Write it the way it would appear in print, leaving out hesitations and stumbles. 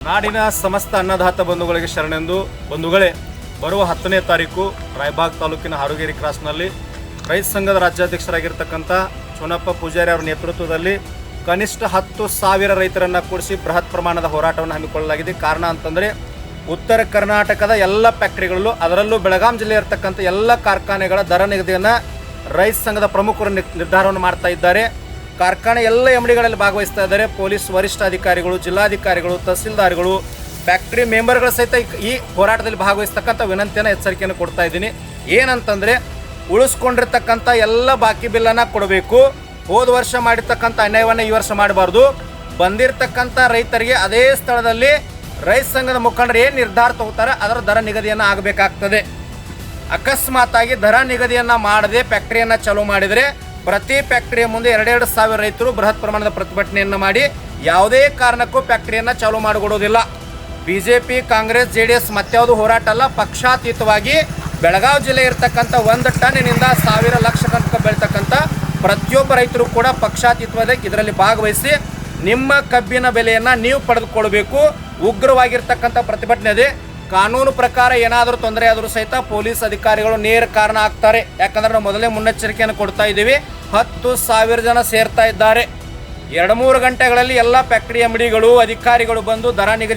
ನಾಡಿನ ಸಮಸ್ತ ಅನ್ನದಾತ ಬಂಧುಗಳಿಗೆ ಶರಣೆಂದು ಬಂಧುಗಳೇ, ಬರುವ 10ನೇ ತಾರೀಕು ರಾಯಬಾಗ್ ತಾಲೂಕಿನ ಹಾರುಗೇರಿ ಕ್ರಾಸ್ನಲ್ಲಿ ರೈತ ಸಂಘದ ರಾಜ್ಯಾಧ್ಯಕ್ಷರಾಗಿರ್ತಕ್ಕಂಥ ಚುನಪ್ಪ ಪೂಜಾರಿ ಅವರ ನೇತೃತ್ವದಲ್ಲಿ ಕನಿಷ್ಠ 10,000 ರೈತರನ್ನು ಕೂಡಿಸಿ ಬೃಹತ್ ಪ್ರಮಾಣದ ಹೋರಾಟವನ್ನು ಹಮ್ಮಿಕೊಳ್ಳಲಾಗಿದೆ. ಕಾರಣ ಅಂತಂದರೆ ಉತ್ತರ ಕರ್ನಾಟಕದ ಎಲ್ಲ ಫ್ಯಾಕ್ಟರಿಗಳಲ್ಲೂ, ಅದರಲ್ಲೂ ಬೆಳಗಾಂ ಜಿಲ್ಲೆ ಇರತಕ್ಕಂಥ ಎಲ್ಲ ಕಾರ್ಖಾನೆಗಳ ದರ ನಿಗದಿಯನ್ನು ರೈತ ಸಂಘದ ಪ್ರಮುಖರು ನಿರ್ಧಾರವನ್ನು ಮಾಡ್ತಾ ಇದ್ದಾರೆ. ಕಾರ್ಖಾನೆ ಎಲ್ಲ ಎಮ್ಡಿಗಳಲ್ಲಿ ಭಾಗವಹಿಸ್ತಾ ಇದ್ದಾರೆ. ಪೊಲೀಸ್ ವರಿಷ್ಠ ಅಧಿಕಾರಿಗಳು, ಜಿಲ್ಲಾಧಿಕಾರಿಗಳು, ತಹಸೀಲ್ದಾರ್ಗಳು, ಫ್ಯಾಕ್ಟ್ರಿ ಮೆಂಬರ್ಗಳ ಸಹಿತ ಈ ಹೋರಾಟದಲ್ಲಿ ಭಾಗವಹಿಸ್ತಕ್ಕಂಥ ವಿನಂತಿಯನ್ನು, ಎಚ್ಚರಿಕೆಯನ್ನು ಕೊಡ್ತಾ ಇದ್ದೀನಿ. ಏನಂತಂದರೆ, ಉಳಿಸ್ಕೊಂಡಿರ್ತಕ್ಕಂಥ ಎಲ್ಲ ಬಾಕಿ ಬಿಲ್ಲನ್ನು ಕೊಡಬೇಕು. ಹೋದ ವರ್ಷ ಮಾಡಿರ್ತಕ್ಕಂಥ ಅನ್ಯಾಯವನ್ನು ಈ ವರ್ಷ ಮಾಡಬಾರ್ದು. ಬಂದಿರತಕ್ಕಂಥ ರೈತರಿಗೆ ಅದೇ ಸ್ಥಳದಲ್ಲಿ ರೈತ ಸಂಘದ ಮುಖಂಡರು ಏನು ನಿರ್ಧಾರ ತಗೋತಾರೆ ಅದರ ದರ ನಿಗದಿಯನ್ನು ಆಗಬೇಕಾಗ್ತದೆ. ಅಕಸ್ಮಾತಾಗಿ ದರ ನಿಗದಿಯನ್ನು ಮಾಡದೆ ಫ್ಯಾಕ್ಟ್ರಿಯನ್ನು ಚಾಲೂ ಮಾಡಿದರೆ ಪ್ರತಿ ಫ್ಯಾಕ್ಟ್ರಿಯ ಮುಂದೆ 2,000 ರೈತರು ಬೃಹತ್ ಪ್ರಮಾಣದ ಪ್ರತಿಭಟನೆಯನ್ನು ಮಾಡಿ ಯಾವುದೇ ಕಾರಣಕ್ಕೂ ಫ್ಯಾಕ್ಟ್ರಿಯನ್ನು ಚಾಲೂ ಮಾಡಿಕೊಡೋದಿಲ್ಲ. BJP, ಕಾಂಗ್ರೆಸ್, JDS ಮತ್ಯಾವುದು ಹೋರಾಟ ಅಲ್ಲ. ಪಕ್ಷಾತೀತವಾಗಿ ಬೆಳಗಾವಿ ಜಿಲ್ಲೆ ಇರತಕ್ಕಂಥ 1 ಟನ್ನಿನಿಂದ 1,000 ಲಕ್ಷ ತನಕ ಬೆಳೀತಕ್ಕಂಥ ಪ್ರತಿಯೊಬ್ಬ ರೈತರು ಕೂಡ ಪಕ್ಷಾತೀತವಾಗಿ ಇದರಲ್ಲಿ ಭಾಗವಹಿಸಿ ನಿಮ್ಮ ಕಬ್ಬಿನ ಬೆಲೆಯನ್ನು ನೀವು ಪಡೆದುಕೊಳ್ಬೇಕು. ಉಗ್ರವಾಗಿರ್ತಕ್ಕಂಥ ಪ್ರತಿಭಟನೆ ಇದೆ. ಕಾನೂನು ಪ್ರಕಾರ ಏನಾದರೂ ತೊಂದರೆ ಆದರೂ ಸಹಿತ ಪೊಲೀಸ್ ಅಧಿಕಾರಿಗಳು ನೇರ ಕಾರಣ ಆಗ್ತಾರೆ. ಯಾಕಂದರೆ ನಾವು ಮೊದಲೇ ಮುನ್ನೆಚ್ಚರಿಕೆಯನ್ನು ಕೊಡ್ತಾ ಇದ್ದೀವಿ. 10,000 ಜನ ಸೇರ್ತಾ ಇದ್ದಾರೆ. 2-3 ಗಂಟೆಗಳಲ್ಲಿ ಎಲ್ಲ ಫ್ಯಾಕ್ಟರಿ MDಗಳು, ಅಧಿಕಾರಿಗಳು ಬಂದು ದರ ನಿಗದಿ